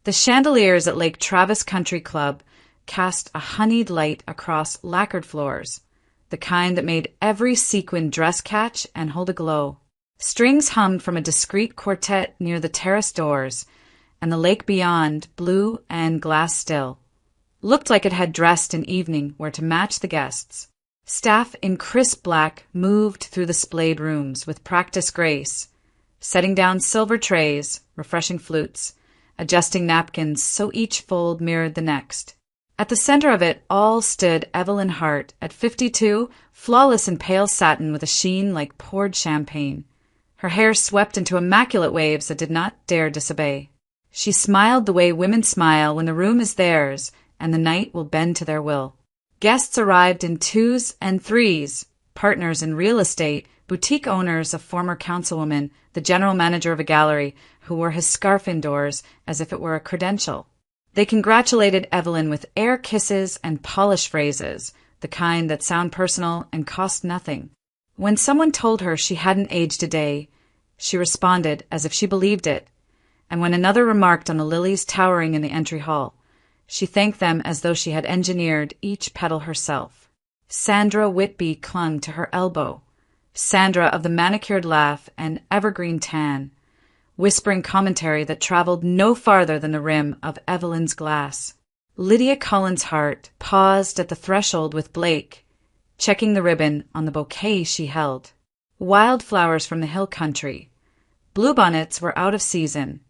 The chandeliers at Lake Travis Country Club cast a honeyed light across lacquered floors, the kind that made every sequin dress catch and hold a glow. Strings hummed from a discreet quartet near the terrace doors, and the lake beyond, blue and glass still, looked like it had dressed in evening wear to match the guests. Staff in crisp black moved through the splayed rooms with practiced grace, setting down silver trays, refreshing flutes, adjusting napkins so each fold mirrored the next. At the center of it all stood Evelyn Hart, at 52, flawless in pale satin with a sheen like poured champagne. Her hair swept into immaculate waves that did not dare disobey. She smiled the way women smile when the room is theirs and the night will bend to their will. Guests arrived in twos and threes, partners in real estate, boutique owners, a former councilwoman, the general manager of a gallery, who wore his scarf indoors as if it were a credential. They congratulated Evelyn with air kisses and polished phrases, the kind that sound personal and cost nothing. When someone told her she hadn't aged a day, she responded as if she believed it, and when another remarked on the lilies towering in the entry hall, she thanked them as though she had engineered each petal herself. Sandra Whitby clung to her elbow, Sandra of the manicured laugh and evergreen tan, whispering commentary that traveled no farther than the rim of Evelyn's glass. Lydia Collins' Hart paused at the threshold with Blake, checking the ribbon on the bouquet she held. Wildflowers from the hill country. Bluebonnets were out of season,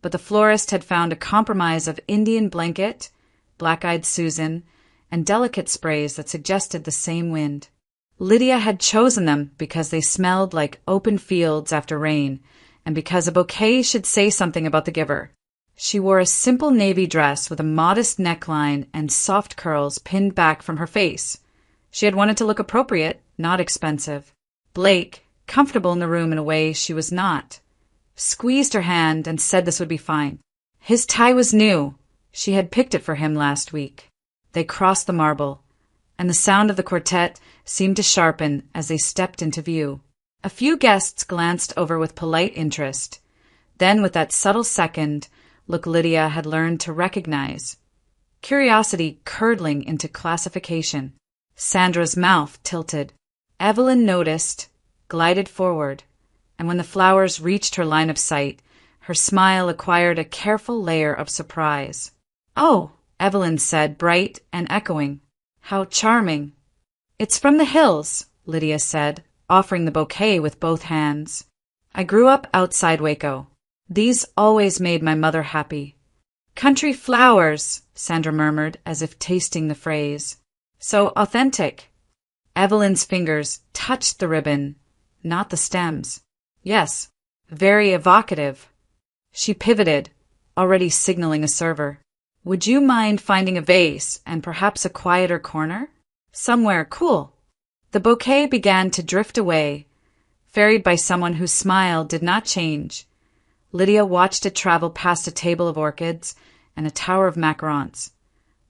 but the florist had found a compromise of Indian blanket, black-eyed Susan, and delicate sprays that suggested the same wind. Lydia had chosen them because they smelled like open fields after rain, and because a bouquet should say something about the giver. She wore a simple navy dress with a modest neckline and soft curls pinned back from her face. She had wanted to look appropriate, not expensive. Blake, comfortable in the room in a way she was not, squeezed her hand and said this would be fine. His tie was new. She had picked it for him last week. They crossed the marble, and the sound of the quartet seemed to sharpen as they stepped into view. A few guests glanced over with polite interest. Then, with that subtle second look Lydia had learned to recognize, curiosity curdling into classification. Sandra's mouth tilted. Evelyn noticed, glided forward, and when the flowers reached her line of sight, her smile acquired a careful layer of surprise. "Oh," Evelyn said, bright and echoing. "How charming." "It's from the hills," Lydia said, offering the bouquet with both hands. "I grew up outside Waco. These always made my mother happy." "Country flowers," Sandra murmured, as if tasting the phrase. "So authentic." Evelyn's fingers touched the ribbon, not the stems. "Yes, very evocative." She pivoted, already signaling a server. "Would you mind finding a vase and perhaps a quieter corner? Somewhere cool." The bouquet began to drift away, ferried by someone whose smile did not change. Lydia watched it travel past a table of orchids and a tower of macarons,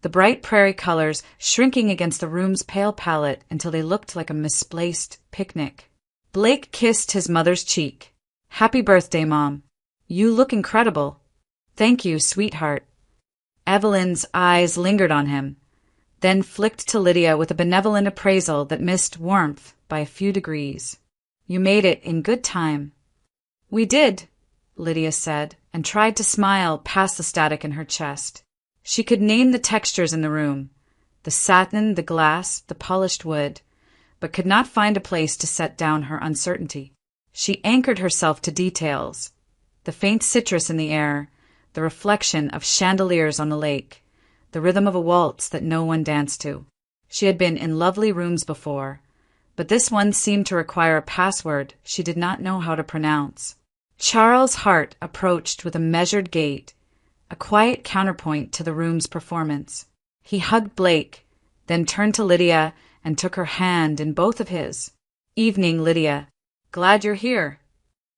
the bright prairie colors shrinking against the room's pale palette until they looked like a misplaced picnic. Blake kissed his mother's cheek. "Happy birthday, Mom. You look incredible." "Thank you, sweetheart." Evelyn's eyes lingered on him, then flicked to Lydia with a benevolent appraisal that missed warmth by a few degrees. "You made it in good time." "We did," Lydia said, and tried to smile past the static in her chest. She could name the textures in the room, the satin, the glass, the polished wood, but could not find a place to set down her uncertainty. She anchored herself to details, the faint citrus in the air, the reflection of chandeliers on the lake, the rhythm of a waltz that no one danced to. She had been in lovely rooms before, but this one seemed to require a password she did not know how to pronounce. Charles Hart approached with a measured gait, a quiet counterpoint to the room's performance. He hugged Blake, then turned to Lydia and took her hand in both of his. "Evening, Lydia. Glad you're here."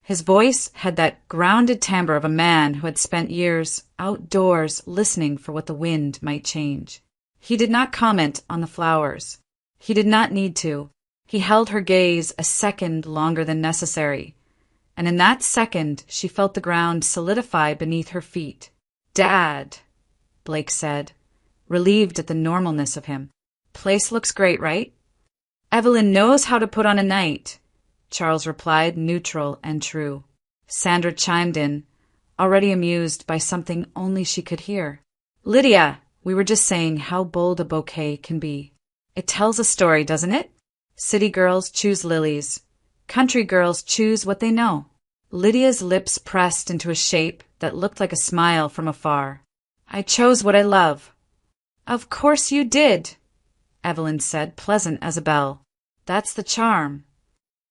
His voice had that grounded timbre of a man who had spent years outdoors listening for what the wind might change. He did not comment on the flowers. He did not need to. He held her gaze a second longer than necessary, and in that second she felt the ground solidify beneath her feet. Dad, Blake said, relieved at the normalness of him. Place looks great, right? Evelyn knows how to put on a night, Charles replied, neutral and true. Sandra chimed in, already amused by something only she could hear. Lydia, we were just saying how bold a bouquet can be. It tells a story, doesn't it? City girls choose lilies. Country girls choose what they know. Lydia's lips pressed into a shape that looked like a smile from afar. I chose what I love. Of course you did, Evelyn said, pleasant as a bell. That's the charm.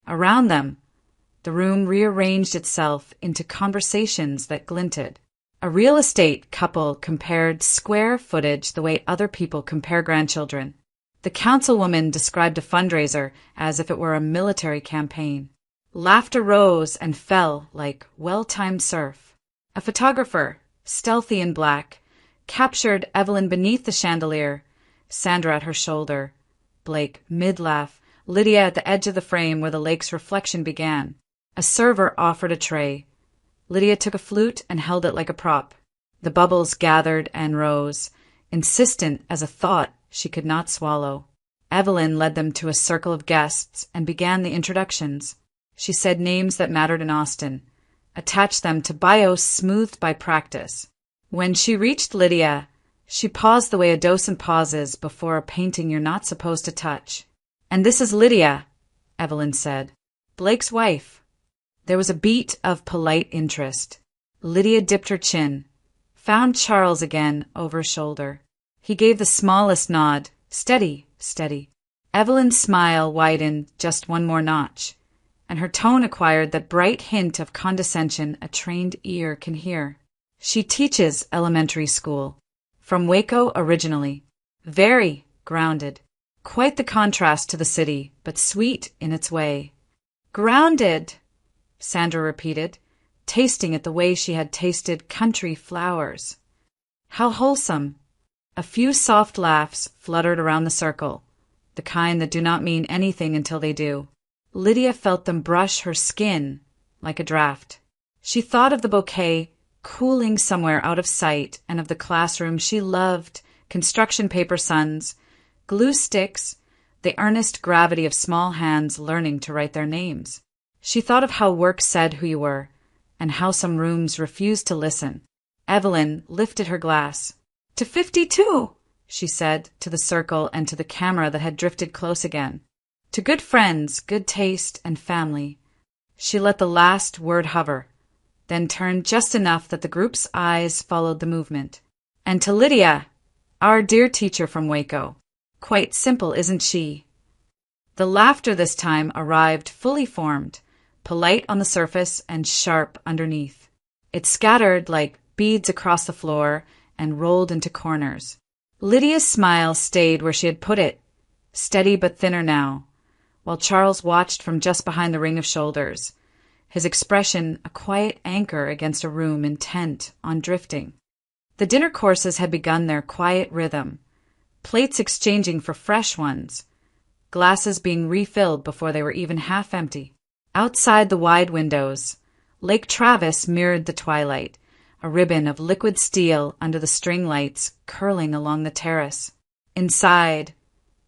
Around them, the room rearranged itself into conversations that glinted. A real estate couple compared square footage the way other people compare grandchildren. The councilwoman described a fundraiser as if it were a military campaign. Laughter rose and fell like well-timed surf. A photographer, stealthy in black, captured Evelyn beneath the chandelier, Sandra at her shoulder, Blake mid-laugh, Lydia at the edge of the frame where the lake's reflection began. A server offered a tray. Lydia took a flute and held it like a prop. The bubbles gathered and rose, insistent as a thought she could not swallow. Evelyn led them to a circle of guests and began the introductions. She said names that mattered in Austin, attached them to bios smoothed by practice. When she reached Lydia, she paused the way a docent pauses before a painting you're not supposed to touch. And this is Lydia, Evelyn said. Blake's wife. There was a beat of polite interest. Lydia dipped her chin, found Charles again over his shoulder. He gave the smallest nod. Steady, steady. Evelyn's smile widened just one more notch, and her tone acquired that bright hint of condescension a trained ear can hear. She teaches elementary school. From Waco originally. Very grounded. Quite the contrast to the city, but sweet in its way. Grounded, Sandra repeated, tasting it the way she had tasted country flowers. How wholesome. A few soft laughs fluttered around the circle, the kind that do not mean anything until they do. Lydia felt them brush her skin like a draft. She thought of the bouquet cooling somewhere out of sight and of the classroom she loved, construction paper suns, glue sticks, the earnest gravity of small hands learning to write their names. She thought of how work said who you were, and how some rooms refused to listen. Evelyn lifted her glass. To 52, she said, to the circle and to the camera that had drifted close again. To good friends, good taste, and family. She let the last word hover, then turned just enough that the group's eyes followed the movement. And to Lydia, our dear teacher from Waco. Quite simple, isn't she? The laughter this time arrived fully formed, polite on the surface and sharp underneath. It scattered like beads across the floor and rolled into corners. Lydia's smile stayed where she had put it, steady but thinner now, while Charles watched from just behind the ring of shoulders, his expression a quiet anchor against a room intent on drifting. The dinner courses had begun their quiet rhythm, plates exchanging for fresh ones, glasses being refilled before they were even half empty. Outside the wide windows, Lake Travis mirrored the twilight, a ribbon of liquid steel under the string lights curling along the terrace. Inside,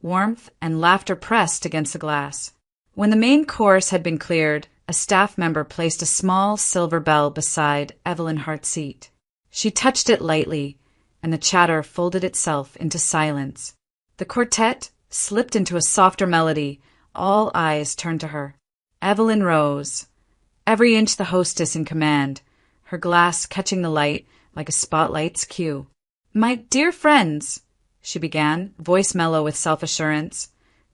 warmth and laughter pressed against the glass. When the main course had been cleared, a staff member placed a small silver bell beside Evelyn Hart's seat. She touched it lightly, and the chatter folded itself into silence. The quartet slipped into a softer melody. All eyes turned to her. Evelyn rose, every inch the hostess in command, her glass catching the light like a spotlight's cue. My dear friends, she began, voice mellow with self-assurance,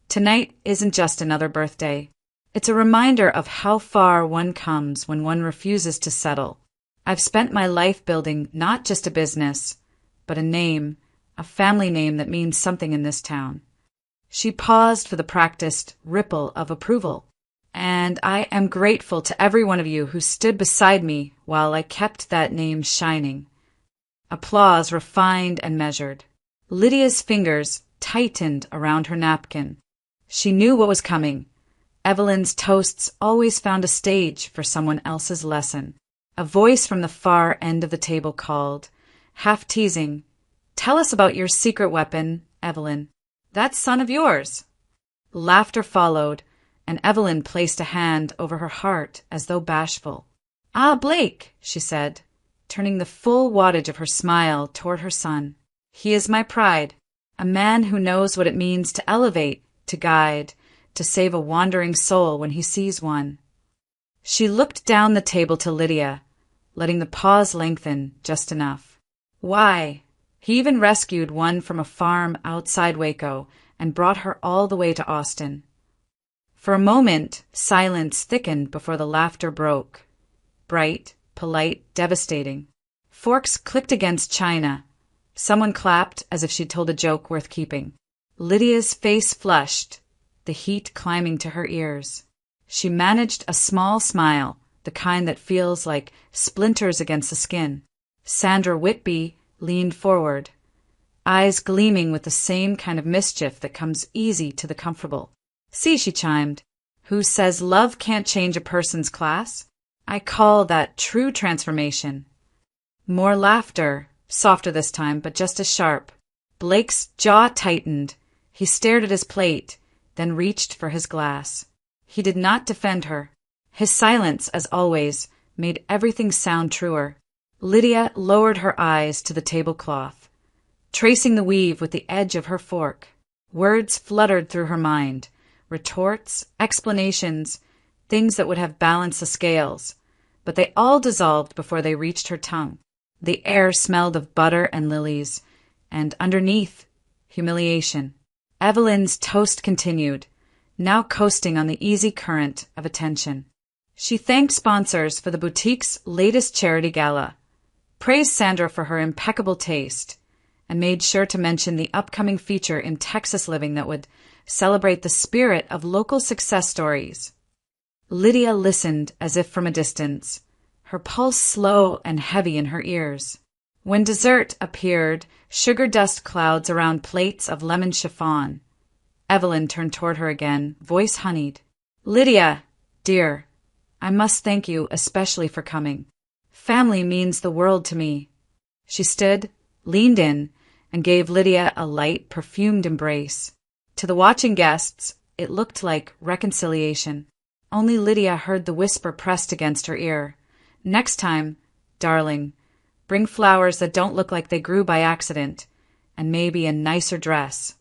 tonight isn't just another birthday. It's a reminder of how far one comes when one refuses to settle. I've spent my life building not just a business, but a name, a family name that means something in this town. She paused for the practiced ripple of approval. And I am grateful to every one of you who stood beside me while I kept that name shining. Applause refined and measured. Lydia's fingers tightened around her napkin. She knew what was coming. Evelyn's toasts always found a stage for someone else's lesson. A voice from the far end of the table called, half teasing. "Tell us about your secret weapon, Evelyn. That son of yours." Laughter followed, and Evelyn placed a hand over her heart as though bashful. "Ah, Blake," she said, turning the full wattage of her smile toward her son. "He is my pride, a man who knows what it means to elevate, to guide, to save a wandering soul when he sees one." She looked down the table to Lydia, letting the pause lengthen just enough. "Why, he even rescued one from a farm outside Waco and brought her all the way to Austin." For a moment, silence thickened before the laughter broke. Bright, polite, devastating. Forks clicked against china. Someone clapped as if she'd told a joke worth keeping. Lydia's face flushed, the heat climbing to her ears. She managed a small smile, the kind that feels like splinters against the skin. Sandra Whitby leaned forward, eyes gleaming with the same kind of mischief that comes easy to the comfortable. "See," she chimed, "who says love can't change a person's class? I call that true transformation." More laughter, softer this time, but just as sharp. Blake's jaw tightened. He stared at his plate, then reached for his glass. He did not defend her. His silence, as always, made everything sound truer. Lydia lowered her eyes to the tablecloth, tracing the weave with the edge of her fork. Words fluttered through her mind, retorts, explanations, things that would have balanced the scales, but they all dissolved before they reached her tongue. The air smelled of butter and lilies, and underneath, humiliation. Evelyn's toast continued, now coasting on the easy current of attention. She thanked sponsors for the boutique's latest charity gala, praised Sandra for her impeccable taste, and made sure to mention the upcoming feature in Texas Living that would celebrate the spirit of local success stories. Lydia listened as if from a distance, her pulse slow and heavy in her ears. When dessert appeared, sugar dust clouds around plates of lemon chiffon, Evelyn turned toward her again, voice honeyed. "Lydia, dear, I must thank you especially for coming. Family means the world to me." She stood, leaned in, and gave Lydia a light, perfumed embrace. To the watching guests, it looked like reconciliation. Only Lydia heard the whisper pressed against her ear. "Next time, darling, bring flowers that don't look like they grew by accident, and maybe a nicer dress."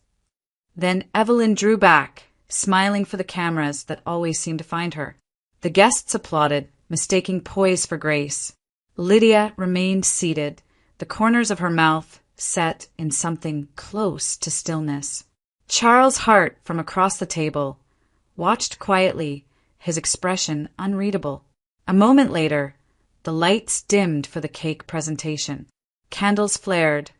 Then Evelyn drew back, smiling for the cameras that always seemed to find her. The guests applauded, mistaking poise for grace. Lydia remained seated, the corners of her mouth set in something close to stillness. Charles Hart, from across the table, watched quietly, his expression unreadable. A moment later, the lights dimmed for the cake presentation. Candles flared.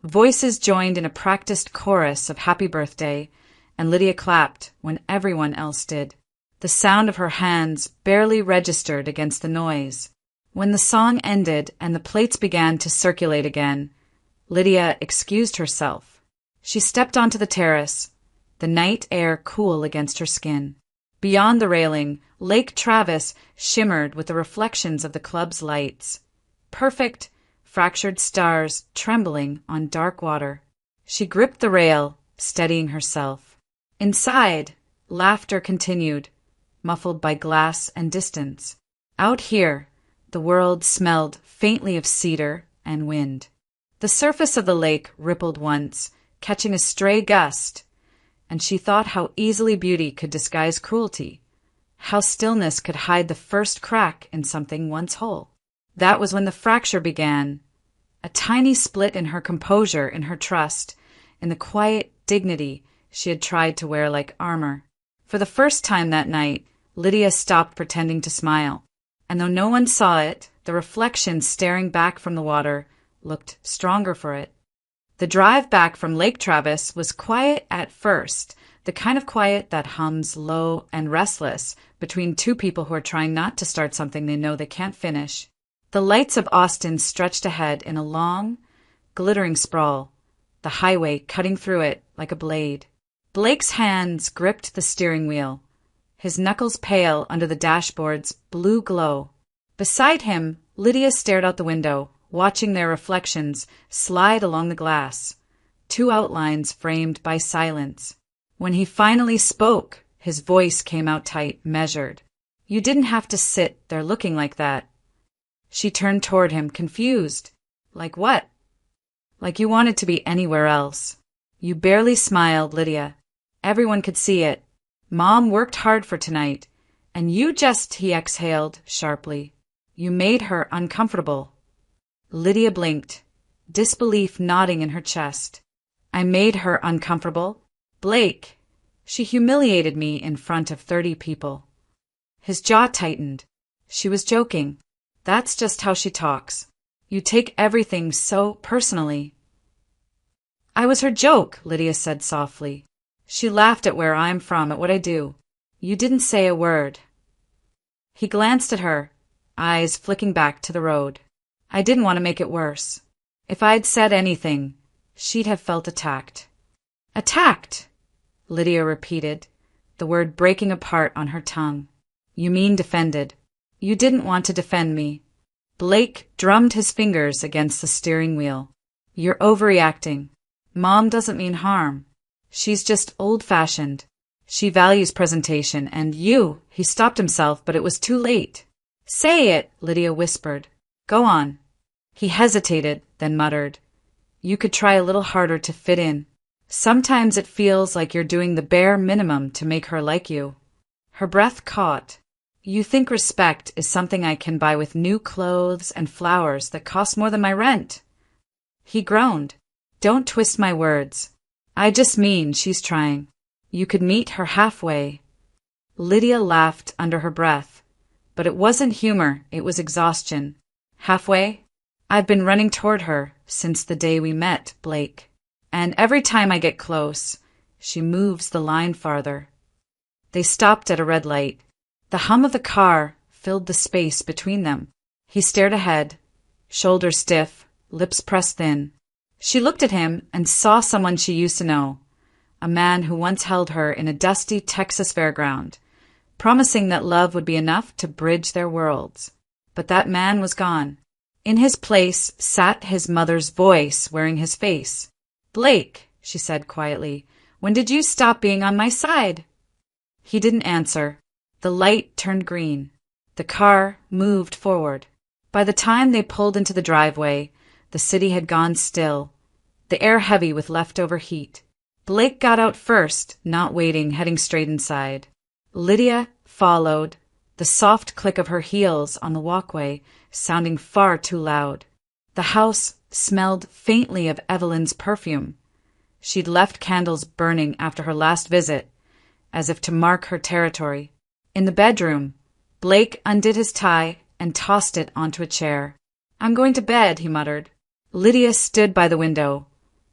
Voices joined in a practiced chorus of happy birthday, and Lydia clapped when everyone else did. The sound of her hands barely registered against the noise. When the song ended and the plates began to circulate again, Lydia excused herself. She stepped onto the terrace, the night air cool against her skin. Beyond the railing, Lake Travis shimmered with the reflections of the club's lights. Perfect, fractured stars trembling on dark water. She gripped the rail, steadying herself. Inside, laughter continued, muffled by glass and distance. Out here, the world smelled faintly of cedar and wind. The surface of the lake rippled once, catching a stray gust, and she thought how easily beauty could disguise cruelty, how stillness could hide the first crack in something once whole. That was when the fracture began, a tiny split in her composure, in her trust, in the quiet dignity she had tried to wear like armor. For the first time that night, Lydia stopped pretending to smile, and though no one saw it, the reflection staring back from the water looked stronger for it. The drive back from Lake Travis was quiet at first, the kind of quiet that hums low and restless between two people who are trying not to start something they know they can't finish. The lights of Austin stretched ahead in a long, glittering sprawl, the highway cutting through it like a blade. Blake's hands gripped the steering wheel, his knuckles pale under the dashboard's blue glow. Beside him, Lydia stared out the window, watching their reflections slide along the glass, two outlines framed by silence. When he finally spoke, his voice came out tight, measured. "You didn't have to sit there looking like that." She turned toward him, confused. "Like what?" "Like you wanted to be anywhere else." "You barely smiled, Lydia. Everyone could see it. Mom worked hard for tonight. And you just," he exhaled sharply. "You made her uncomfortable." Lydia blinked, disbelief knotting in her chest. "I made her uncomfortable? Blake! She humiliated me in front of 30 people. His jaw tightened. She was joking. "That's just how she talks. You take everything so personally." "I was her joke," Lydia said softly. "She laughed at where I'm from, at what I do. You didn't say a word." He glanced at her, eyes flicking back to the road. "I didn't want to make it worse. If I'd said anything, she'd have felt attacked." "Attacked?" Lydia repeated, the word breaking apart on her tongue. "You mean defended. You didn't want to defend me." Blake drummed his fingers against the steering wheel. "You're overreacting. Mom doesn't mean harm. She's just old-fashioned. She values presentation, and you—" He stopped himself, but it was too late. "Say it," Lydia whispered. "Go on." He hesitated, then muttered, "You could try a little harder to fit in. Sometimes it feels like you're doing the bare minimum to make her like you." Her breath caught. "You think respect is something I can buy with new clothes and flowers that cost more than my rent?" He groaned. "Don't twist my words. I just mean she's trying. You could meet her halfway." Lydia laughed under her breath. But it wasn't humor, it was exhaustion. "Halfway? I've been running toward her since the day we met, Blake. And every time I get close, she moves the line farther." They stopped at a red light. The hum of the car filled the space between them. He stared ahead, shoulders stiff, lips pressed thin. She looked at him and saw someone she used to know, a man who once held her in a dusty Texas fairground, promising that love would be enough to bridge their worlds. But that man was gone. In his place sat his mother's voice wearing his face. "Blake," she said quietly, "when did you stop being on my side?" He didn't answer. The light turned green. The car moved forward. By the time they pulled into the driveway, the city had gone still, the air heavy with leftover heat. Blake got out first, not waiting, heading straight inside. Lydia followed, the soft click of her heels on the walkway sounding far too loud. The house smelled faintly of Evelyn's perfume. She'd left candles burning after her last visit, as if to mark her territory. In the bedroom, Blake undid his tie and tossed it onto a chair. "I'm going to bed," he muttered. Lydia stood by the window,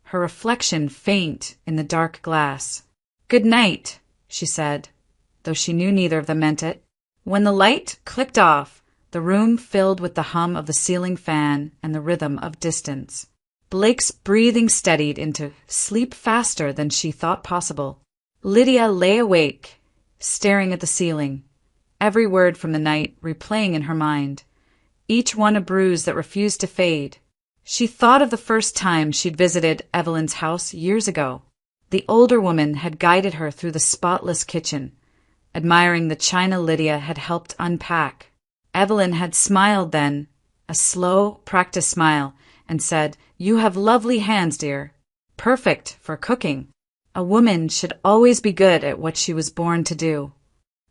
her reflection faint in the dark glass. "Good night," she said, though she knew neither of them meant it. When the light clicked off, the room filled with the hum of the ceiling fan and the rhythm of distance. Blake's breathing steadied into sleep faster than she thought possible. Lydia lay awake, staring at the ceiling, every word from the night replaying in her mind, each one a bruise that refused to fade. She thought of the first time she'd visited Evelyn's house years ago. The older woman had guided her through the spotless kitchen, admiring the china Lydia had helped unpack. Evelyn had smiled then, a slow, practiced smile, and said, "You have lovely hands, dear. Perfect for cooking." A woman should always be good at what she was born to do.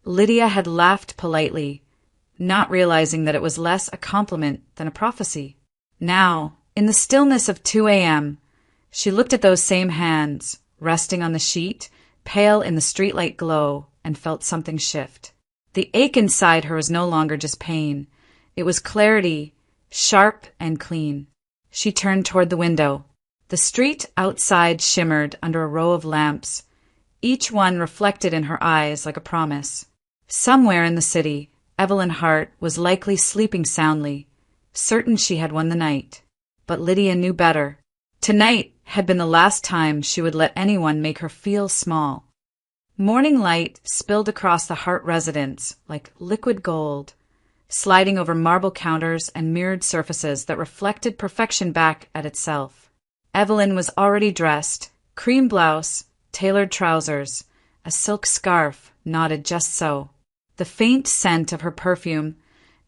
Lydia had laughed politely, not realizing that it was less a compliment than a prophecy. Now, in the stillness of 2 a.m., she looked at those same hands, resting on the sheet, pale in the streetlight glow, and felt something shift. The ache inside her was no longer just pain. It was clarity, sharp and clean. She turned toward the window. The street outside shimmered under a row of lamps, each one reflected in her eyes like a promise. Somewhere in the city, Evelyn Hart was likely sleeping soundly, certain she had won the night. But Lydia knew better. Tonight had been the last time she would let anyone make her feel small. Morning light spilled across the Hart residence like liquid gold, sliding over marble counters and mirrored surfaces that reflected perfection back at itself. Evelyn was already dressed, cream blouse, tailored trousers, a silk scarf knotted just so. The faint scent of her perfume,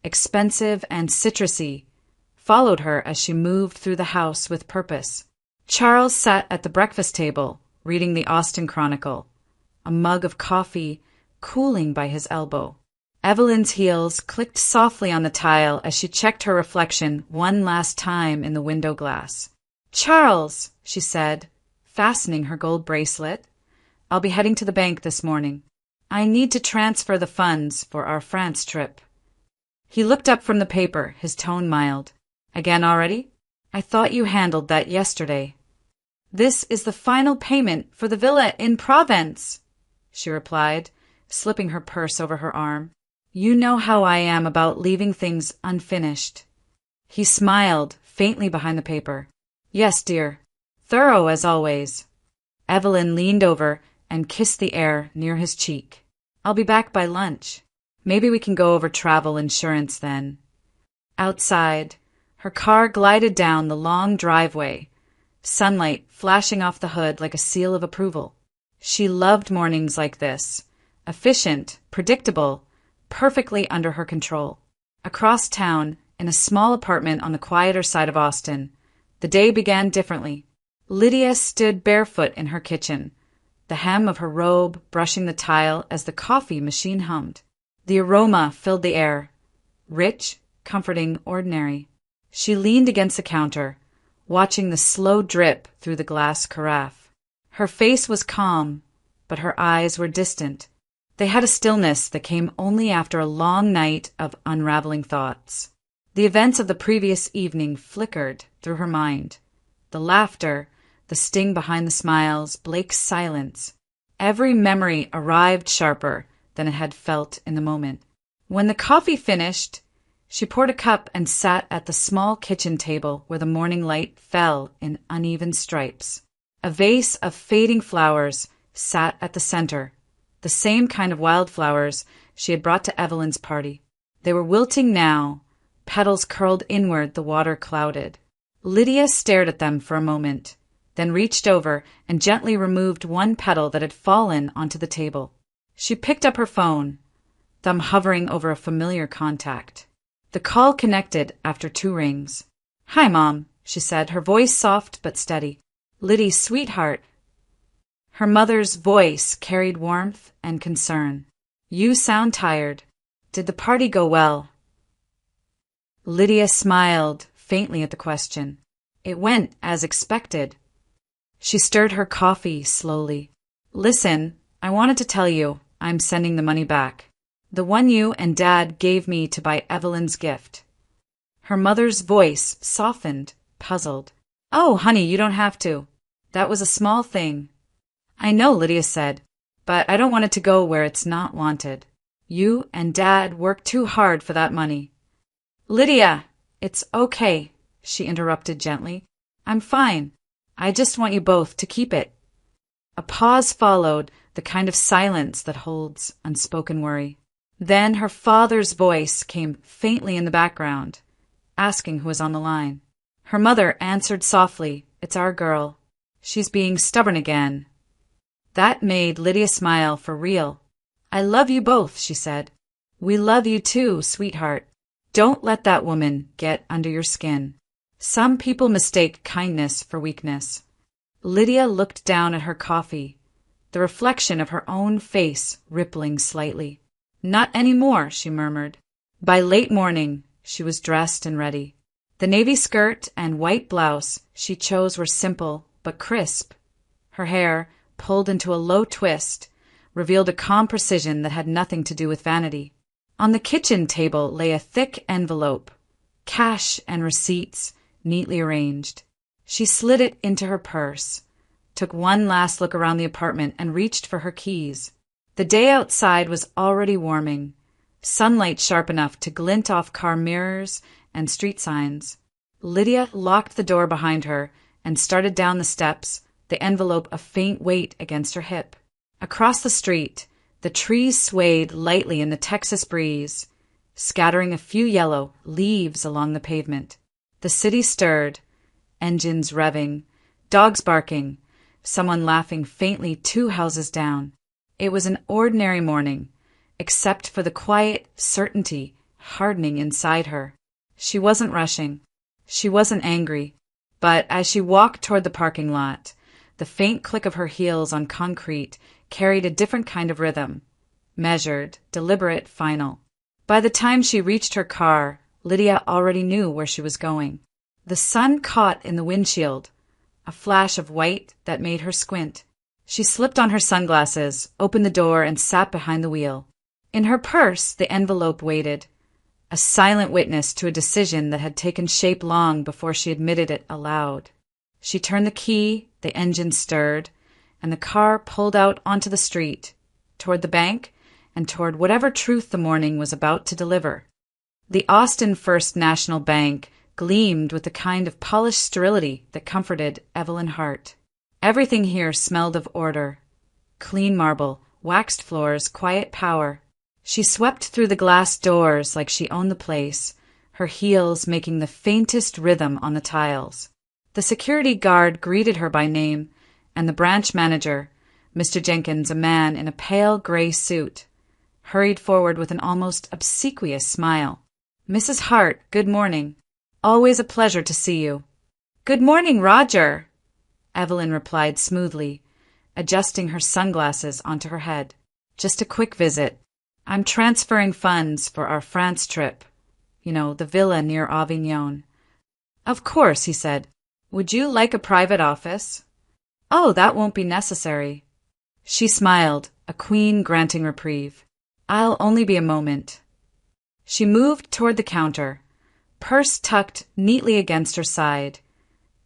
expensive and citrusy, followed her as she moved through the house with purpose. Charles sat at the breakfast table, reading the Austin Chronicle, a mug of coffee cooling by his elbow. Evelyn's heels clicked softly on the tile as she checked her reflection one last time in the window glass. "Charles," she said, fastening her gold bracelet, "I'll be heading to the bank this morning. I need to transfer the funds for our France trip." He looked up from the paper, his tone mild. "Again already? I thought you handled that yesterday." "This is the final payment for the villa in Provence," she replied, slipping her purse over her arm. "You know how I am about leaving things unfinished." He smiled, faintly behind the paper. "Yes, dear. Thorough as always." Evelyn leaned over and kissed the air near his cheek. "I'll be back by lunch. Maybe we can go over travel insurance then." Outside, her car glided down the long driveway, sunlight flashing off the hood like a seal of approval. She loved mornings like this, efficient, predictable, perfectly under her control. Across town, in a small apartment on the quieter side of Austin, the day began differently. Lydia stood barefoot in her kitchen, the hem of her robe brushing the tile as the coffee machine hummed. The aroma filled the air, rich, comforting, ordinary. She leaned against the counter, watching the slow drip through the glass carafe. Her face was calm, but her eyes were distant. They had a stillness that came only after a long night of unraveling thoughts. The events of the previous evening flickered through her mind. The laughter, the sting behind the smiles, Blake's silence. Every memory arrived sharper than it had felt in the moment. When the coffee finished, she poured a cup and sat at the small kitchen table where the morning light fell in uneven stripes. A vase of fading flowers sat at the center, the same kind of wildflowers she had brought to Evelyn's party. They were wilting now, petals curled inward, the water clouded. Lydia stared at them for a moment, then reached over and gently removed one petal that had fallen onto the table. She picked up her phone, thumb hovering over a familiar contact. The call connected after 2 rings. "Hi, Mom," she said, her voice soft but steady. "Liddy, sweetheart." Her mother's voice carried warmth and concern. "You sound tired. Did the party go well?" Lydia smiled faintly at the question. "It went as expected." She stirred her coffee slowly. "Listen, I wanted to tell you I'm sending the money back. The one you and Dad gave me to buy Evelyn's gift." Her mother's voice softened, puzzled. "Oh, honey, you don't have to. That was a small thing." "I know," Lydia said, "but I don't want it to go where it's not wanted. You and Dad worked too hard for that money." "Lydia, it's okay," she interrupted gently. "I'm fine. I just want you both to keep it." A pause followed, the kind of silence that holds unspoken worry. Then her father's voice came faintly in the background, asking who was on the line. Her mother answered softly, "It's our girl. She's being stubborn again." That made Lydia smile for real. "I love you both," she said. "We love you too, sweetheart. Don't let that woman get under your skin. Some people mistake kindness for weakness." Lydia looked down at her coffee, the reflection of her own face rippling slightly. "Not any more," she murmured. By late morning, she was dressed and ready. The navy skirt and white blouse she chose were simple but crisp. Her hair, pulled into a low twist, revealed a calm precision that had nothing to do with vanity. On the kitchen table lay a thick envelope, cash and receipts neatly arranged. She slid it into her purse, took one last look around the apartment, and reached for her keys. The day outside was already warming, sunlight sharp enough to glint off car mirrors and street signs. Lydia locked the door behind her and started down the steps, the envelope a faint weight against her hip. Across the street, the trees swayed lightly in the Texas breeze, scattering a few yellow leaves along the pavement. The city stirred, engines revving, dogs barking, someone laughing faintly 2 houses down. It was an ordinary morning, except for the quiet certainty hardening inside her. She wasn't rushing. She wasn't angry. But as she walked toward the parking lot, the faint click of her heels on concrete carried a different kind of rhythm. Measured, deliberate, final. By the time she reached her car, Lydia already knew where she was going. The sun caught in the windshield, a flash of white that made her squint. She slipped on her sunglasses, opened the door, and sat behind the wheel. In her purse, the envelope waited, a silent witness to a decision that had taken shape long before she admitted it aloud. She turned the key, the engine stirred, and the car pulled out onto the street, toward the bank, and toward whatever truth the morning was about to deliver. The Austin First National Bank gleamed with the kind of polished sterility that comforted Evelyn Hart. Everything here smelled of order. Clean marble, waxed floors, quiet power. She swept through the glass doors like she owned the place, her heels making the faintest rhythm on the tiles. The security guard greeted her by name, and the branch manager, Mr. Jenkins, a man in a pale gray suit, hurried forward with an almost obsequious smile. "Mrs. Hart, good morning. Always a pleasure to see you." "Good morning, Roger," Evelyn replied smoothly, adjusting her sunglasses onto her head. "Just a quick visit. I'm transferring funds for our France trip. You know, the villa near Avignon." "Of course," he said. "Would you like a private office?" "Oh, that won't be necessary." She smiled, a queen granting reprieve. "I'll only be a moment." She moved toward the counter, purse tucked neatly against her side,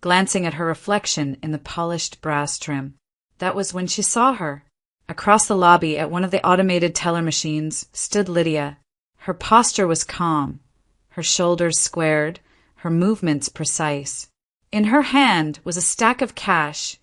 glancing at her reflection in the polished brass trim. That was when she saw her. Across the lobby at one of the automated teller machines stood Lydia. Her posture was calm, her shoulders squared, her movements precise. In her hand was a stack of cash,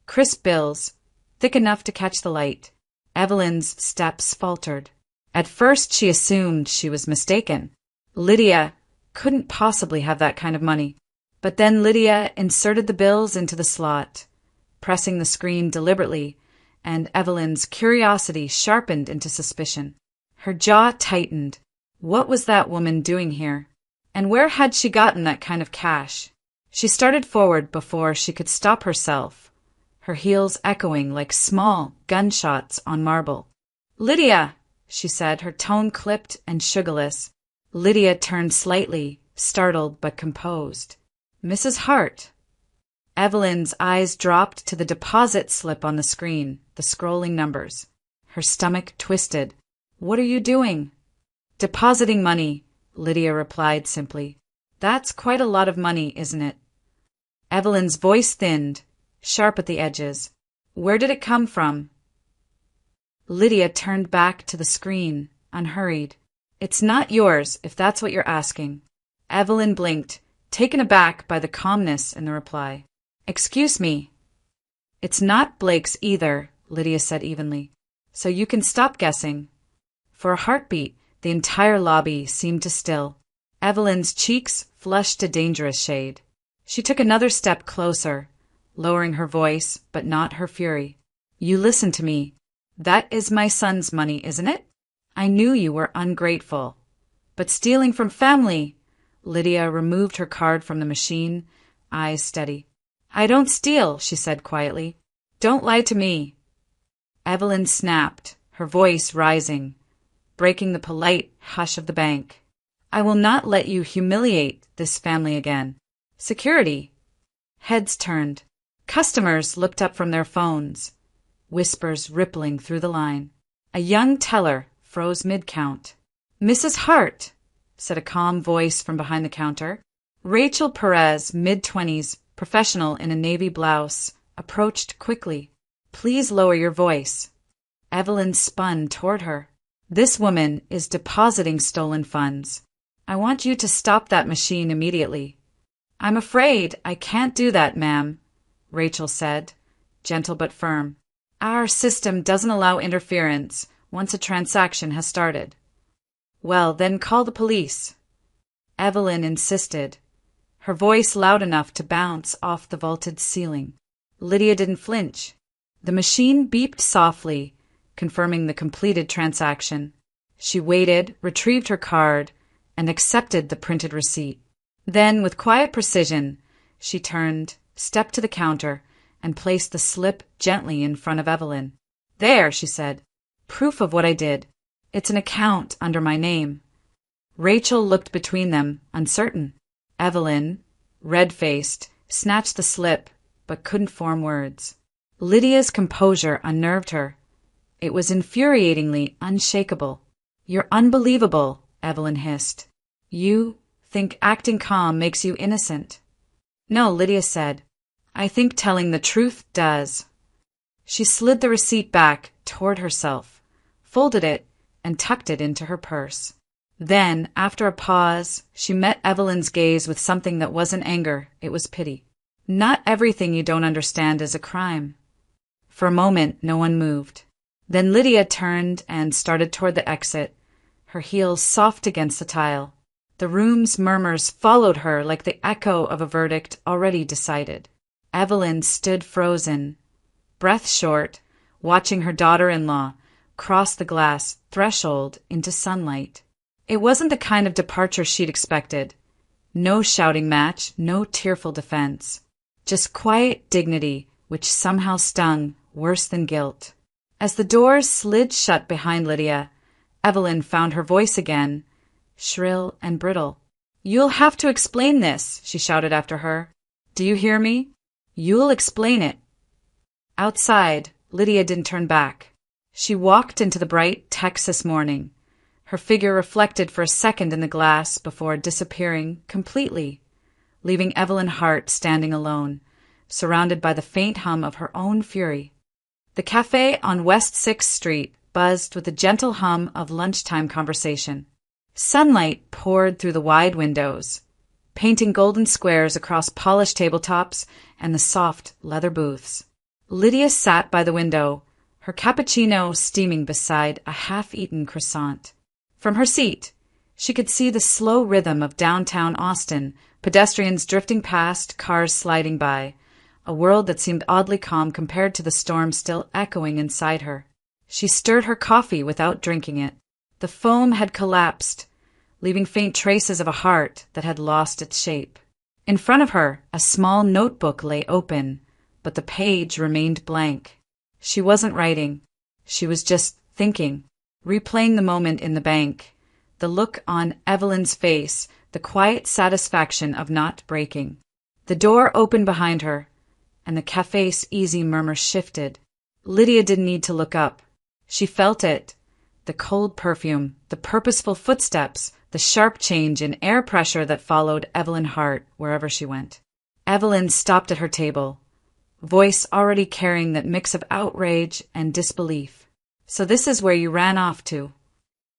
crisp bills, thick enough to catch the light. Evelyn's steps faltered. At first she assumed she was mistaken. Lydia couldn't possibly have that kind of money. But then Lydia inserted the bills into the slot, pressing the screen deliberately, and Evelyn's curiosity sharpened into suspicion. Her jaw tightened. What was that woman doing here? And where had she gotten that kind of cash? She started forward before she could stop herself, her heels echoing like small gunshots on marble. "Lydia!" she said, her tone clipped and sugarless. Lydia turned slightly, startled but composed. "Mrs. Hart." Evelyn's eyes dropped to the deposit slip on the screen, the scrolling numbers. Her stomach twisted. "What are you doing?" "Depositing money," Lydia replied simply. "That's quite a lot of money, isn't it?" Evelyn's voice thinned, sharp at the edges. "Where did it come from?" Lydia turned back to the screen, unhurried. "It's not yours, if that's what you're asking." Evelyn blinked, taken aback by the calmness in the reply. "Excuse me." "It's not Blake's either," Lydia said evenly, "so you can stop guessing." For a heartbeat, the entire lobby seemed to still. Evelyn's cheeks flushed a dangerous shade. She took another step closer, lowering her voice, but not her fury. "You listen to me. That is my son's money, isn't it? I knew you were ungrateful. But stealing from family—" Lydia removed her card from the machine, eyes steady. "I don't steal," she said quietly. "Don't lie to me." Evelyn snapped, her voice rising, breaking the polite hush of the bank. "I will not let you humiliate this family again. Security." Heads turned. Customers looked up from their phones, whispers rippling through the line. A young teller froze mid-count. "Mrs. Hart," said a calm voice from behind the counter. Rachel Perez, mid-20s, professional in a navy blouse, approached quickly. "Please lower your voice." Evelyn spun toward her. "This woman is depositing stolen funds. I want you to stop that machine immediately." "I'm afraid I can't do that, ma'am," Rachel said, gentle but firm. "Our system doesn't allow interference once a transaction has started." Well, then call the police. Evelyn insisted, her voice loud enough to bounce off the vaulted ceiling. Lydia didn't flinch. The machine beeped softly, confirming the completed transaction. She waited, retrieved her card, and accepted the printed receipt. Then, with quiet precision, she turned, stepped to the counter, and placed the slip gently in front of Evelyn. There, she said. Proof of what I did. It's an account under my name. Rachel looked between them, uncertain. Evelyn, red-faced, snatched the slip, but couldn't form words. Lydia's composure unnerved her. It was infuriatingly unshakable. You're unbelievable, Evelyn hissed. You think acting calm makes you innocent. No, Lydia said. I think telling the truth does. She slid the receipt back toward herself, folded it, and tucked it into her purse. Then, after a pause, she met Evelyn's gaze with something that wasn't anger, it was pity. Not everything you don't understand is a crime. For a moment, no one moved. Then Lydia turned and started toward the exit, her heels soft against the tile. The room's murmurs followed her like the echo of a verdict already decided. Evelyn stood frozen, breath short, watching her daughter-in-law cross the glass threshold into sunlight. It wasn't the kind of departure she'd expected. No shouting match, no tearful defense. Just quiet dignity, which somehow stung worse than guilt. As the doors slid shut behind Lydia, Evelyn found her voice again, shrill and brittle. You'll have to explain this, she shouted after her. Do you hear me? You'll explain it. Outside, Lydia didn't turn back. She walked into the bright Texas morning, her figure reflected for a second in the glass before disappearing completely, leaving Evelyn Hart standing alone, surrounded by the faint hum of her own fury. The cafe on West 6th Street buzzed with the gentle hum of lunchtime conversation. Sunlight poured through the wide windows, painting golden squares across polished tabletops and the soft leather booths. Lydia sat by the window, her cappuccino steaming beside a half-eaten croissant. From her seat, she could see the slow rhythm of downtown Austin, pedestrians drifting past, cars sliding by, a world that seemed oddly calm compared to the storm still echoing inside her. She stirred her coffee without drinking it. The foam had collapsed, leaving faint traces of a heart that had lost its shape. In front of her, a small notebook lay open, but the page remained blank. She wasn't writing. She was just thinking, replaying the moment in the bank, the look on Evelyn's face, the quiet satisfaction of not breaking. The door opened behind her, and the cafe's easy murmur shifted. Lydia didn't need to look up. She felt it. The cold perfume, the purposeful footsteps, the sharp change in air pressure that followed Evelyn Hart wherever she went. Evelyn stopped at her table, voice already carrying that mix of outrage and disbelief. So this is where you ran off to.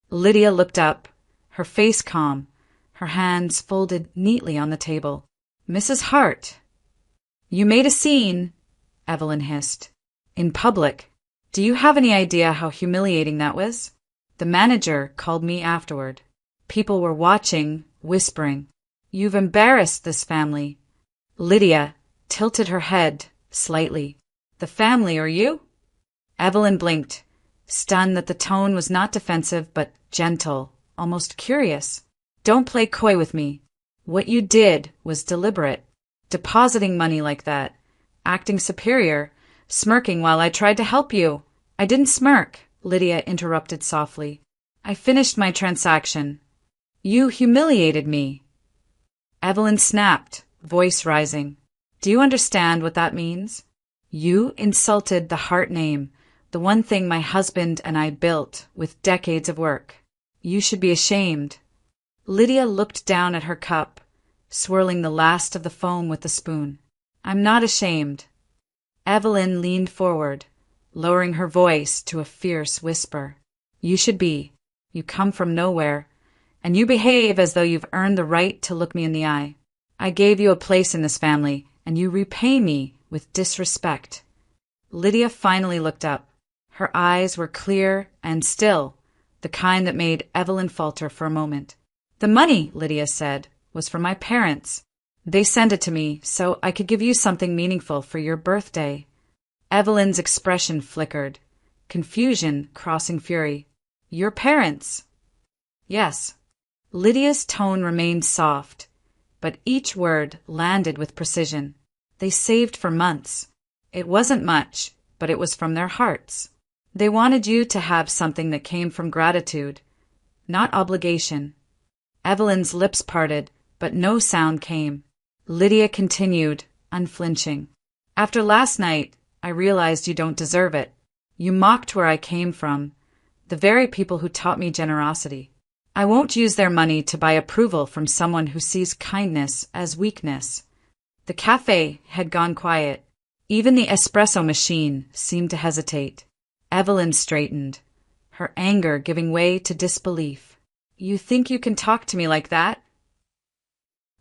Lydia looked up, her face calm, her hands folded neatly on the table. Mrs. Hart. You made a scene, Evelyn hissed. In public. Do you have any idea how humiliating that was? The manager called me afterward. People were watching, whispering. You've embarrassed this family. Lydia tilted her head slightly. The family or you? Evelyn blinked, stunned that the tone was not defensive but gentle, almost curious. Don't play coy with me. What you did was deliberate. Depositing money like that, acting superior, smirking while I tried to help you. I didn't smirk, Lydia interrupted softly. I finished my transaction. You humiliated me. Evelyn snapped, voice rising. Do you understand what that means? You insulted the Hart name, the one thing my husband and I built with decades of work. You should be ashamed. Lydia looked down at her cup, swirling the last of the foam with the spoon. I'm not ashamed. Evelyn leaned forward, lowering her voice to a fierce whisper. You should be. You come from nowhere, and you behave as though you've earned the right to look me in the eye. I gave you a place in this family, and you repay me with disrespect. Lydia finally looked up. Her eyes were clear and still, the kind that made Evelyn falter for a moment. "The money," Lydia said, "was from my parents. They sent it to me so I could give you something meaningful for your birthday." Evelyn's expression flickered, confusion crossing fury. "Your parents?" "Yes." Lydia's tone remained soft, but each word landed with precision. "They saved for months. It wasn't much, but it was from their hearts. They wanted you to have something that came from gratitude, not obligation." Evelyn's lips parted, but no sound came. Lydia continued, unflinching. "After last night, I realized you don't deserve it. You mocked where I came from, the very people who taught me generosity. I won't use their money to buy approval from someone who sees kindness as weakness." The cafe had gone quiet. Even the espresso machine seemed to hesitate. Evelyn straightened, her anger giving way to disbelief. "You think you can talk to me like that?"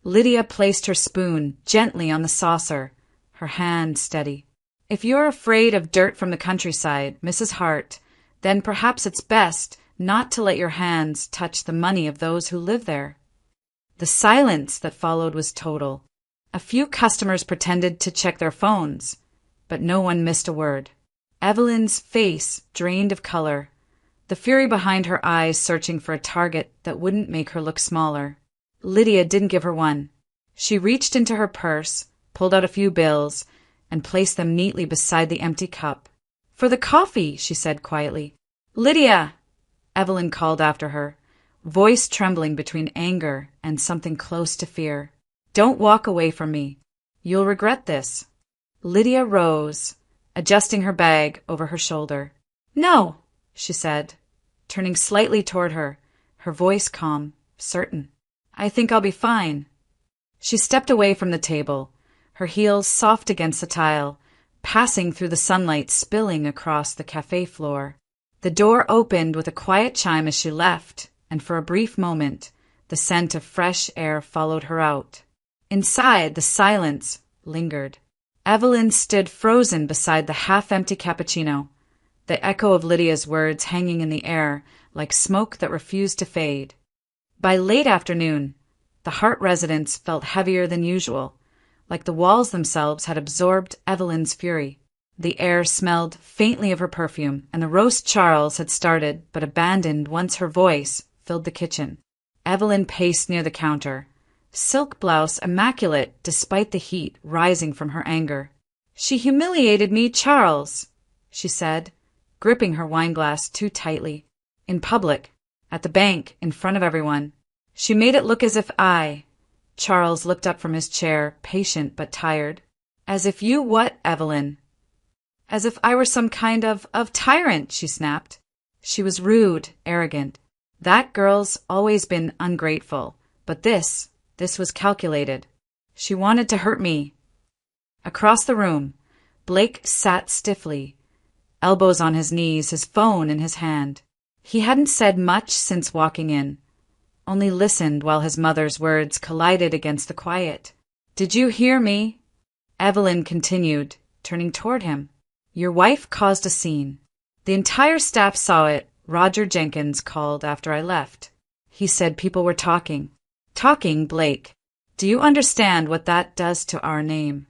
Lydia placed her spoon gently on the saucer, her hand steady. "If you're afraid of dirt from the countryside, Mrs. Hart, then perhaps it's best not to let your hands touch the money of those who live there." The silence that followed was total. A few customers pretended to check their phones, but no one missed a word. Evelyn's face drained of color, the fury behind her eyes searching for a target that wouldn't make her look smaller. Lydia didn't give her one. She reached into her purse, pulled out a few bills, and placed them neatly beside the empty cup. "For the coffee," she said quietly. "Lydia!" Evelyn called after her, voice trembling between anger and something close to fear. "Don't walk away from me. You'll regret this." Lydia rose, adjusting her bag over her shoulder. "No," she said, turning slightly toward her, her voice calm, certain. "I think I'll be fine." She stepped away from the table, her heels soft against the tile, passing through the sunlight spilling across the cafe floor. The door opened with a quiet chime as she left, and for a brief moment, the scent of fresh air followed her out. Inside, the silence lingered. Evelyn stood frozen beside the half-empty cappuccino, the echo of Lydia's words hanging in the air like smoke that refused to fade. By late afternoon, the Hart residence felt heavier than usual, like the walls themselves had absorbed Evelyn's fury. The air smelled faintly of her perfume, and the roast Charles had started but abandoned once her voice filled the kitchen. Evelyn paced near the counter, silk blouse immaculate despite the heat rising from her anger. "She humiliated me, Charles," she said, gripping her wineglass too tightly. "In public, at the bank, in front of everyone. She made it look as if Charles looked up from his chair, patient but tired. "As if you what, Evelyn?" "As if I were some kind of tyrant," she snapped. She was rude, arrogant. That girl's always been ungrateful, but this was calculated. She wanted to hurt me. Across the room, Blake sat stiffly, elbows on his knees, his phone in his hand. He hadn't said much since walking in, only listened while his mother's words collided against the quiet. "Did you hear me?" Evelyn continued, turning toward him. "Your wife caused a scene. The entire staff saw it. Roger Jenkins called after I left. He said people were talking. Talking, Blake. Do you understand what that does to our name?"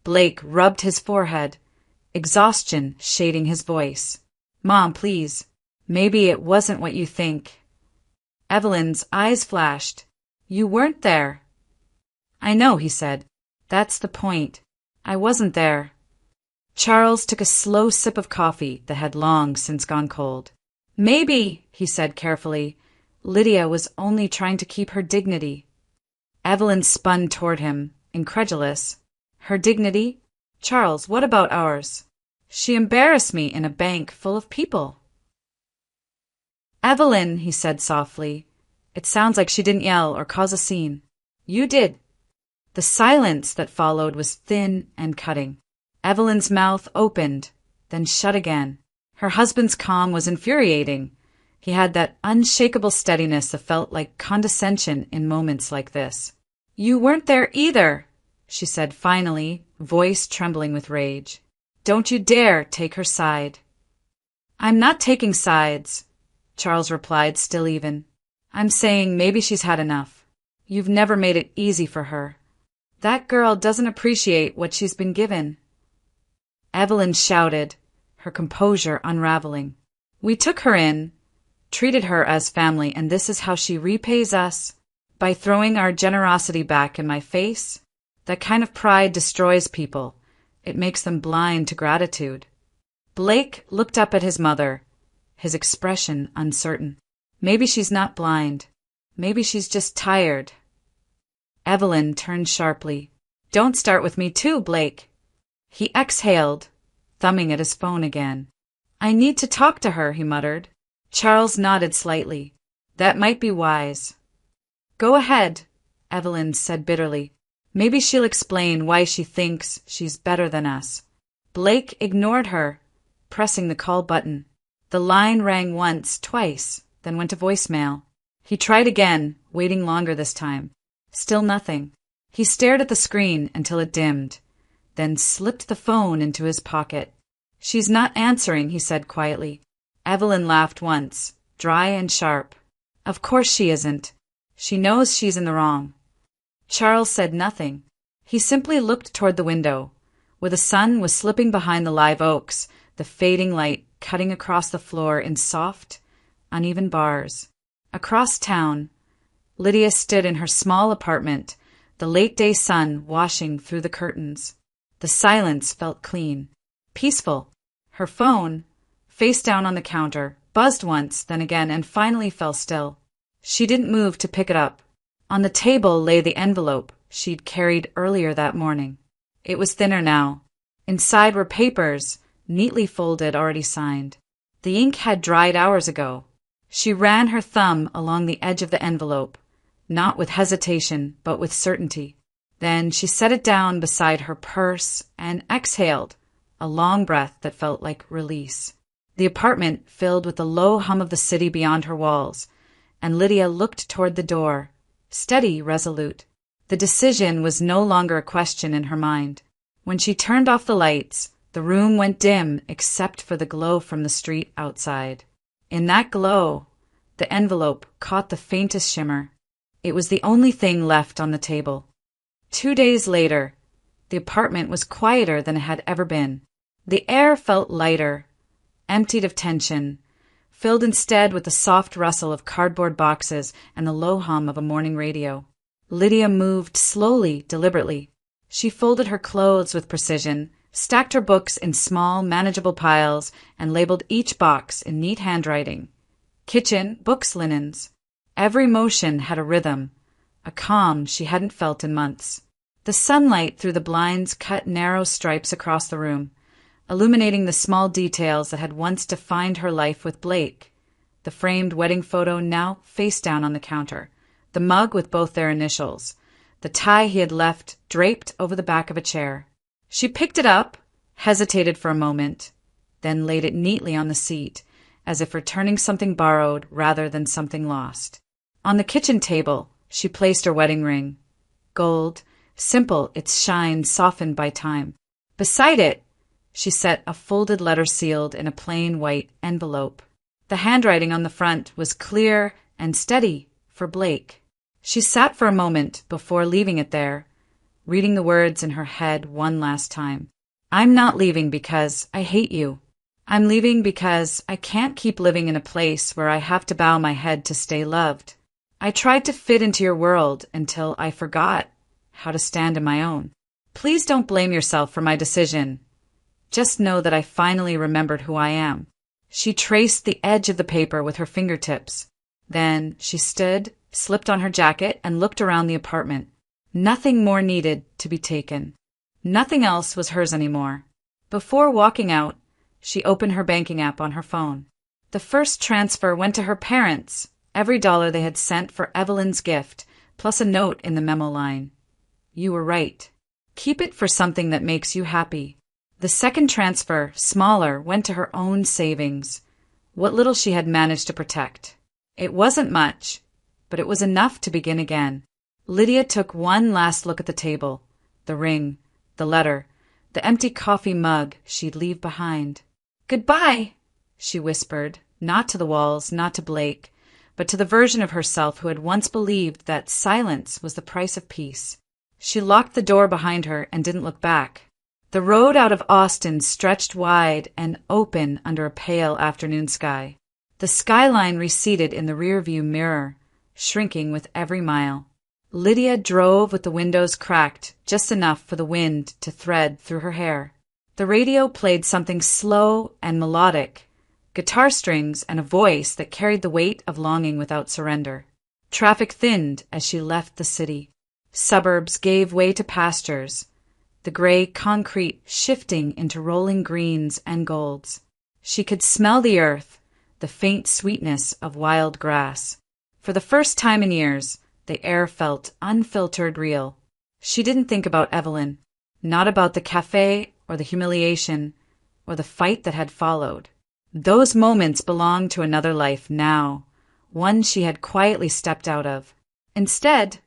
Blake rubbed his forehead, exhaustion shading his voice. "Mom, please. Maybe it wasn't what you think." Evelyn's eyes flashed. "You weren't there." "I know," he said. "That's the point. I wasn't there." Charles took a slow sip of coffee that had long since gone cold. "Maybe," he said carefully, "Lydia was only trying to keep her dignity." Evelyn spun toward him, incredulous. "Her dignity? Charles, what about ours? She embarrassed me in a bank full of people." "Evelyn," he said softly, "it sounds like she didn't yell or cause a scene. You did." The silence that followed was thin and cutting. Evelyn's mouth opened, then shut again. Her husband's calm was infuriating. He had that unshakable steadiness that felt like condescension in moments like this. "You weren't there either," she said finally, voice trembling with rage. "Don't you dare take her side." "I'm not taking sides." Charles replied, still even. I'm saying maybe she's had enough. You've never made it easy for her. That girl doesn't appreciate what she's been given. Evelyn shouted, her composure unraveling. We took her in, treated her as family, and this is how she repays us? By throwing our generosity back in my face? That kind of pride destroys people. It makes them blind to gratitude. Blake looked up at his mother, his expression uncertain. Maybe she's not blind. Maybe she's just tired. Evelyn turned sharply. Don't start with me too, Blake. He exhaled, thumbing at his phone again. I need to talk to her, he muttered. Charles nodded slightly. That might be wise. Go ahead, Evelyn said bitterly. Maybe she'll explain why she thinks she's better than us. Blake ignored her, pressing the call button. The line rang once, twice, then went to voicemail. He tried again, waiting longer this time. Still nothing. He stared at the screen until it dimmed, then slipped the phone into his pocket. She's not answering, he said quietly. Evelyn laughed once, dry and sharp. Of course she isn't. She knows she's in the wrong. Charles said nothing. He simply looked toward the window, where the sun was slipping behind the live oaks, the fading light cutting across the floor in soft, uneven bars. Across town, Lydia stood in her small apartment, the late-day sun washing through the curtains. The silence felt clean, peaceful. Her phone, face down on the counter, buzzed once, then again, and finally fell still. She didn't move to pick it up. On the table lay the envelope she'd carried earlier that morning. It was thinner now. Inside were papers, neatly folded, already signed. The ink had dried hours ago. She ran her thumb along the edge of the envelope, not with hesitation, but with certainty. Then she set it down beside her purse and exhaled, a long breath that felt like release. The apartment filled with the low hum of the city beyond her walls, and Lydia looked toward the door, steady, resolute. The decision was no longer a question in her mind. When she turned off the lights, the room went dim except for the glow from the street outside. In that glow, the envelope caught the faintest shimmer. It was the only thing left on the table. 2 days later, the apartment was quieter than it had ever been. The air felt lighter, emptied of tension, filled instead with the soft rustle of cardboard boxes and the low hum of a morning radio. Lydia moved slowly, deliberately. She folded her clothes with precision, stacked her books in small, manageable piles, and labeled each box in neat handwriting. Kitchen, books, linens. Every motion had a rhythm, a calm she hadn't felt in months. The sunlight through the blinds cut narrow stripes across the room, illuminating the small details that had once defined her life with Blake. The framed wedding photo now face down on the counter, the mug with both their initials, the tie he had left draped over the back of a chair. She picked it up, hesitated for a moment, then laid it neatly on the seat, as if returning something borrowed rather than something lost. On the kitchen table, she placed her wedding ring. Gold, simple, its shine softened by time. Beside it, she set a folded letter sealed in a plain white envelope. The handwriting on the front was clear and steady for Blake. She sat for a moment before leaving it there, reading the words in her head one last time. I'm not leaving because I hate you. I'm leaving because I can't keep living in a place where I have to bow my head to stay loved. I tried to fit into your world until I forgot how to stand in my own. Please don't blame yourself for my decision. Just know that I finally remembered who I am. She traced the edge of the paper with her fingertips. Then she stood, slipped on her jacket, and looked around the apartment. Nothing more needed to be taken. Nothing else was hers anymore. Before walking out, she opened her banking app on her phone. The first transfer went to her parents, every dollar they had sent for Evelyn's gift, plus a note in the memo line. You were right. Keep it for something that makes you happy. The second transfer, smaller, went to her own savings, what little she had managed to protect. It wasn't much, but it was enough to begin again. Lydia took one last look at the table, the ring, the letter, the empty coffee mug she'd leave behind. Goodbye, she whispered, Not to the walls, not to Blake, but to the version of herself who had once believed that silence was the price of peace. She locked the door behind her and didn't look back. The road out of Austin stretched wide and open under a pale afternoon sky. The skyline receded in the rearview mirror, shrinking with every mile. Lydia drove with the windows cracked just enough for the wind to thread through her hair. The radio played something slow and melodic, guitar strings and a voice that carried the weight of longing without surrender. Traffic thinned as she left the city. Suburbs gave way to pastures, the gray concrete shifting into rolling greens and golds. She could smell the earth, the faint sweetness of wild grass. For the first time in years, the air felt unfiltered real. She didn't think about Evelyn, not about the cafe or the humiliation or the fight that had followed. Those moments belonged to another life now, one she had quietly stepped out of. Instead,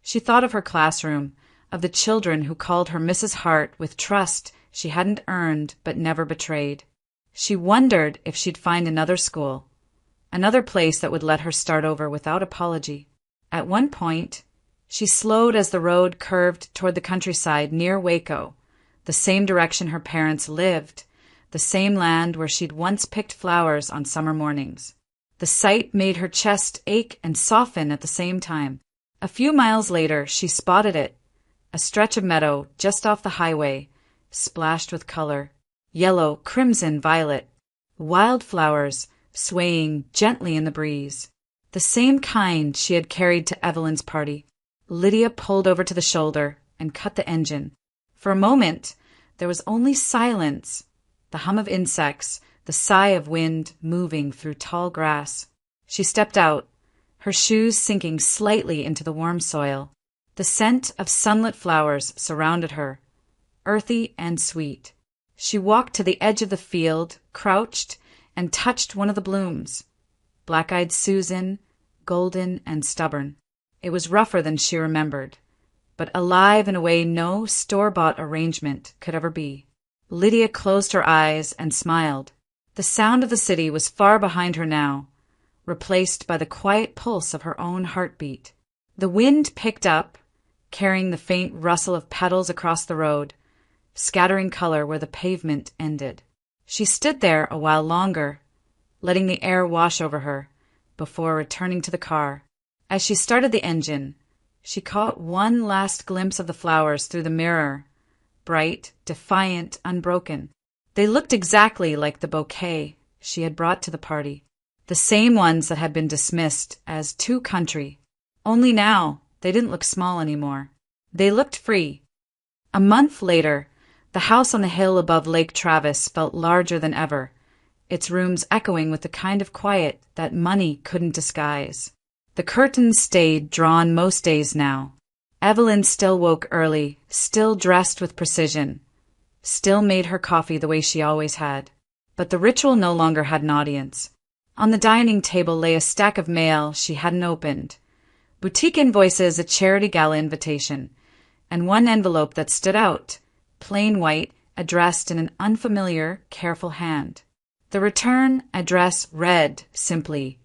she thought of her classroom, of the children who called her Mrs. Hart with trust she hadn't earned but never betrayed. She wondered if she'd find another school, another place that would let her start over without apology. At one point, she slowed as the road curved toward the countryside near Waco, the same direction her parents lived, the same land where she'd once picked flowers on summer mornings. The sight made her chest ache and soften at the same time. A few miles later, she spotted it, a stretch of meadow just off the highway, splashed with color, yellow, crimson, violet, wildflowers swaying gently in the breeze. The same kind she had carried to Evelyn's party. Lydia pulled over to the shoulder and cut the engine. For a moment, there was only silence, the hum of insects, the sigh of wind moving through tall grass. She stepped out, her shoes sinking slightly into the warm soil. The scent of sunlit flowers surrounded her, earthy and sweet. She walked to the edge of the field, crouched, and touched one of the blooms. Black-eyed Susan, golden and stubborn. It was rougher than she remembered, but alive in a way no store-bought arrangement could ever be. Lydia closed her eyes and smiled. The sound of the city was far behind her now, replaced by the quiet pulse of her own heartbeat. The wind picked up, carrying the faint rustle of petals across the road, scattering color where the pavement ended. She stood there a while longer, letting the air wash over her, before returning to the car. As she started the engine, she caught one last glimpse of the flowers through the mirror, bright, defiant, unbroken. They looked exactly like the bouquet she had brought to the party, the same ones that had been dismissed as too country. Only now, they didn't look small anymore. They looked free. A month later, the house on the hill above Lake Travis felt larger than ever, its rooms echoing with the kind of quiet that money couldn't disguise. The curtains stayed drawn most days now. Evelyn still woke early, still dressed with precision, still made her coffee the way she always had. But the ritual no longer had an audience. On the dining table lay a stack of mail she hadn't opened, boutique invoices, a charity gala invitation, and one envelope that stood out, plain white, addressed in an unfamiliar, careful hand. The return address read, simply,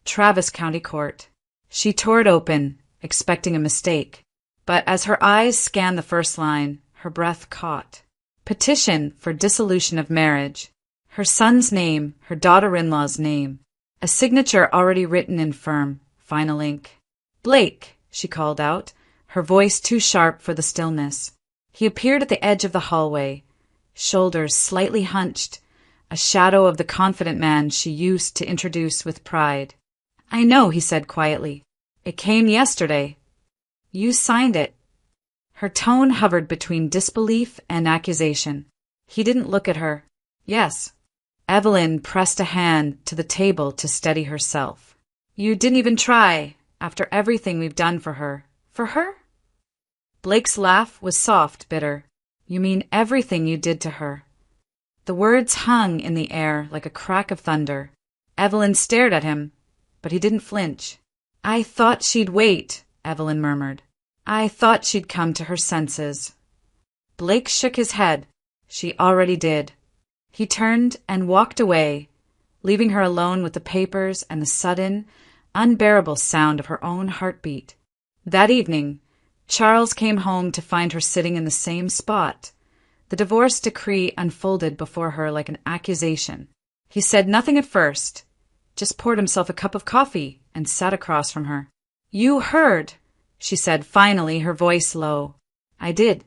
Travis County Court. She tore it open, expecting a mistake. But as her eyes scanned the first line, her breath caught. Petition for dissolution of marriage. Her son's name, her daughter-in-law's name. A signature already written in firm, final ink. Blake, she called out, her voice too sharp for the stillness. He appeared at the edge of the hallway, shoulders slightly hunched, a shadow of the confident man she used to introduce with pride. I know, he said quietly. It came yesterday. You signed it. Her tone hovered between disbelief and accusation. He didn't look at her. Yes. Evelyn pressed a hand to the table to steady herself. You didn't even try, after everything we've done for her. For her? Blake's laugh was soft, bitter. You mean everything you did to her. The words hung in the air like a crack of thunder. Evelyn stared at him, but he didn't flinch. I thought she'd wait, Evelyn murmured. I thought she'd come to her senses. Blake shook his head. She already did. He turned and walked away, leaving her alone with the papers and the sudden, unbearable sound of her own heartbeat. That evening, Charles came home to find her sitting in the same spot. The divorce decree unfolded before her like an accusation. He said nothing at first, just poured himself a cup of coffee and sat across from her. "You heard," she said finally, her voice low. "I did."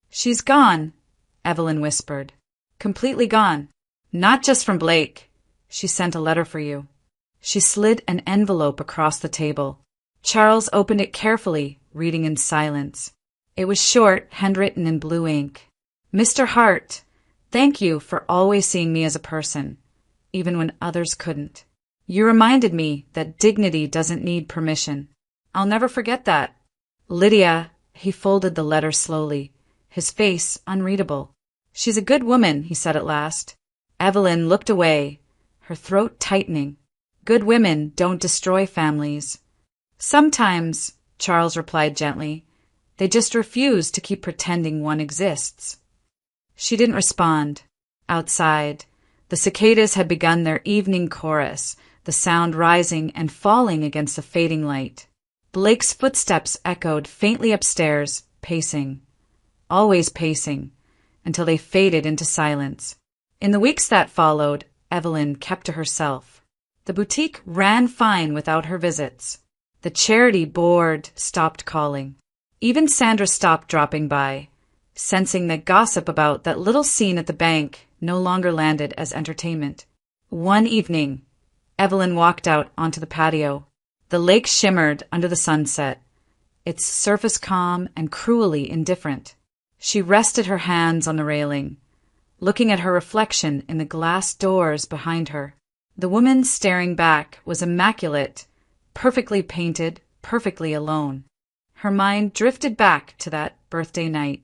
"She's gone," Evelyn whispered. "Completely gone. Not just from Blake. She sent a letter for you." She slid an envelope across the table. Charles opened it carefully, reading in silence. It was short, handwritten in blue ink. "Mr. Hart, thank you for always seeing me as a person, even when others couldn't. You reminded me that dignity doesn't need permission. I'll never forget that. Lydia," he folded the letter slowly, his face unreadable. "She's a good woman," he said at last. Evelyn looked away, her throat tightening. "Good women don't destroy families." "Sometimes," Charles replied gently, "they just refuse to keep pretending one exists." She didn't respond. Outside, the cicadas had begun their evening chorus, the sound rising and falling against the fading light. Blake's footsteps echoed faintly upstairs, pacing. Always pacing, until they faded into silence. In the weeks that followed, Evelyn kept to herself. The boutique ran fine without her visits. The charity board stopped calling. Even Sandra stopped dropping by, sensing that gossip about that little scene at the bank no longer landed as entertainment. One evening, Evelyn walked out onto the patio. The lake shimmered under the sunset, its surface calm and cruelly indifferent. She rested her hands on the railing, looking at her reflection in the glass doors behind her. The woman staring back was immaculate, perfectly painted, perfectly alone. Her mind drifted back to that birthday night.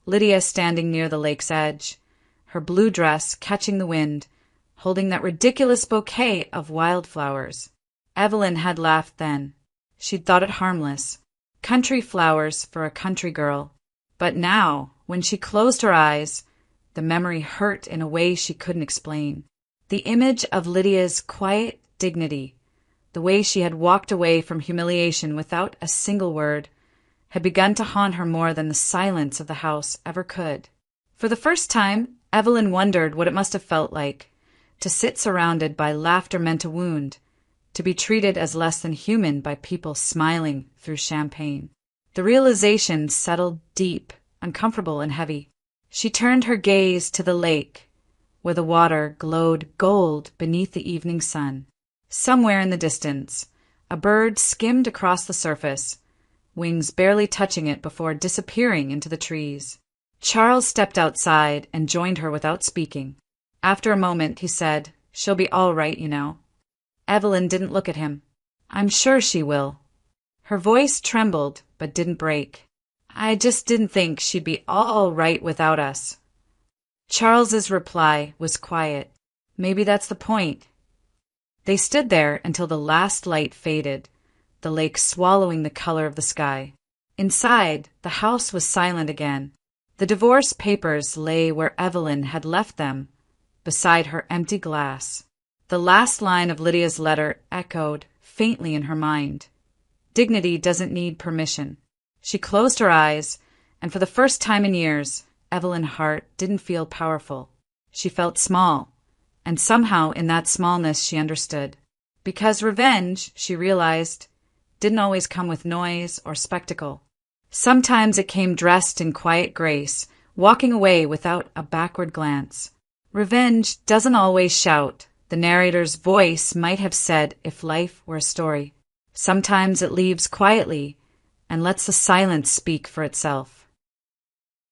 Lydia standing near the lake's edge, her blue dress catching the wind, holding that ridiculous bouquet of wildflowers. Evelyn had laughed then. She'd thought it harmless. Country flowers for a country girl. But now, when she closed her eyes, the memory hurt in a way she couldn't explain. The image of Lydia's quiet dignity, the way she had walked away from humiliation without a single word, had begun to haunt her more than the silence of the house ever could. For the first time, Evelyn wondered what it must have felt like to sit surrounded by laughter meant to wound, to be treated as less than human by people smiling through champagne. The realization settled deep, uncomfortable and heavy. She turned her gaze to the lake, where the water glowed gold beneath the evening sun. Somewhere in the distance, a bird skimmed across the surface, wings barely touching it before disappearing into the trees. Charles stepped outside and joined her without speaking. After a moment, he said, "She'll be all right, you know." Evelyn didn't look at him. "I'm sure she will." Her voice trembled, but didn't break. "I just didn't think she'd be all right without us." Charles's reply was quiet. "Maybe that's the point." They stood there until the last light faded, the lake swallowing the color of the sky. Inside, the house was silent again. The divorce papers lay where Evelyn had left them, beside her empty glass. The last line of Lydia's letter echoed faintly in her mind. Dignity doesn't need permission. She closed her eyes, and for the first time in years, Evelyn Hart didn't feel powerful. She felt small, and somehow in that smallness she understood. Because revenge, she realized, didn't always come with noise or spectacle. Sometimes it came dressed in quiet grace, walking away without a backward glance. Revenge doesn't always shout, the narrator's voice might have said if life were a story. Sometimes it leaves quietly and lets the silence speak for itself.